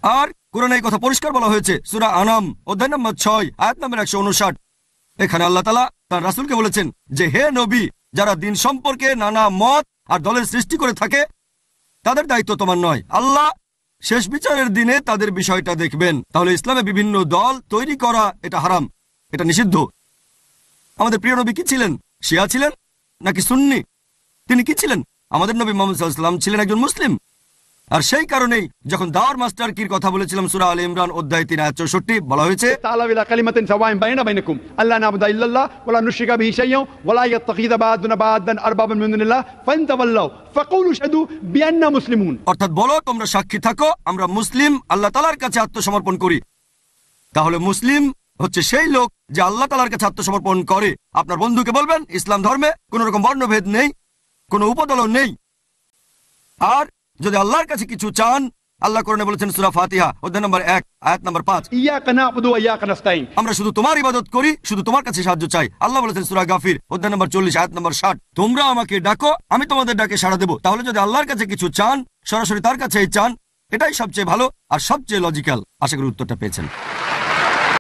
আর কোরআনে এই কথা পরিষ্কার বলা হয়েছে, সূরা আনাম অধ্যায় নম্বর 6 আয়াত নম্বর 159। এখানে আল্লাহ তাআলা তার রাসূলকে বলেছেন যে হে নবী, যারা দিন সম্পর্কে নানা মত আর দলের সৃষ্টি করে থাকে তাদের দায়িত্ব তোমার নয়। আল্লাহ শেষ বিচারের দিনে তাদের বিষয়টা দেখবেন। তাহলে ইসলামে বিভিন্ন দল তৈরি করা এটা হারাম, এটা নিষিদ্ধ। আমাদের প্রিয় নবী কি ছিলেন? শিয়া ছিলেন নাকি সুন্নি? তিনি কি ছিলেন? আমাদের নবী মুহাম্মদ সাল্লাল্লাহু আলাইহি ওয়াসাল্লাম ছিলেন একজন মুসলিম। আর সেই কারণেই যখন দাওয়ার মাস্টার কির কথা বলেছিলাম সূরা আলে ইমরান অধ্যায় 3 আয়াত 64 বলা হয়েছে তাআলা ইলা কালিমাতিন সাওয়াইন বাইনা বাইনাকুম আল্লা না'বুদা ইল্লাল্লাহ ওয়া লা নুশরিকা বিহি শাইয়্যান ওয়া লা ইয়াত্তাখিযা বা'দুনা বা'দান আরবাবান মিন দুনিল্লাহ ফাইনতাওয়াল্লাউ ফাকুলু শাহাদু বিআন্না মুসলিমুন। অর্থাৎ বলো তোমরা সাক্ষী থাকো আমরা মুসলিম, আল্লাহ তাআলার কাছে আত্মসমর্পণ করি। তাহলে মুসলিম হচ্ছে সেই লোক যে আল্লাহ তাআলার কাছে আত্মসমর্পণ করে। আপনার বন্ধুকে বলবেন ইসলাম ধর্মে কোনো রকম বর্ণভেদ নেই, কোনো উপদলও নেই। আর যদি আল্লাহর কাছে কিছু চান, আল্লাহ কোরআনে বলেছেন সূরা ফাতিহা অধ্যায় নম্বর 1 আয়াত নম্বর 5, ইয়াকা না'বুদু ওয়া ইয়াকা নাস্তাইন, আমরা শুধু তোমার ইবাদত করি, শুধু তোমার কাছে সাহায্য চাই। আল্লাহ বলেছেন সূরা গাফির অধ্যায় নম্বর 40 আয়াত নম্বর 60, তোমরা আমাকে ডাকো আমি তোমাদের ডাকে সাড়া দেব। তাহলে যদি আল্লাহর কাছে কিছু চান, সরাসরি তার কাছেই চান, এটাই সবচেয়ে ভালো আর সবচেয়ে লজিক্যাল। আশা করি উত্তরটা পেয়েছেন।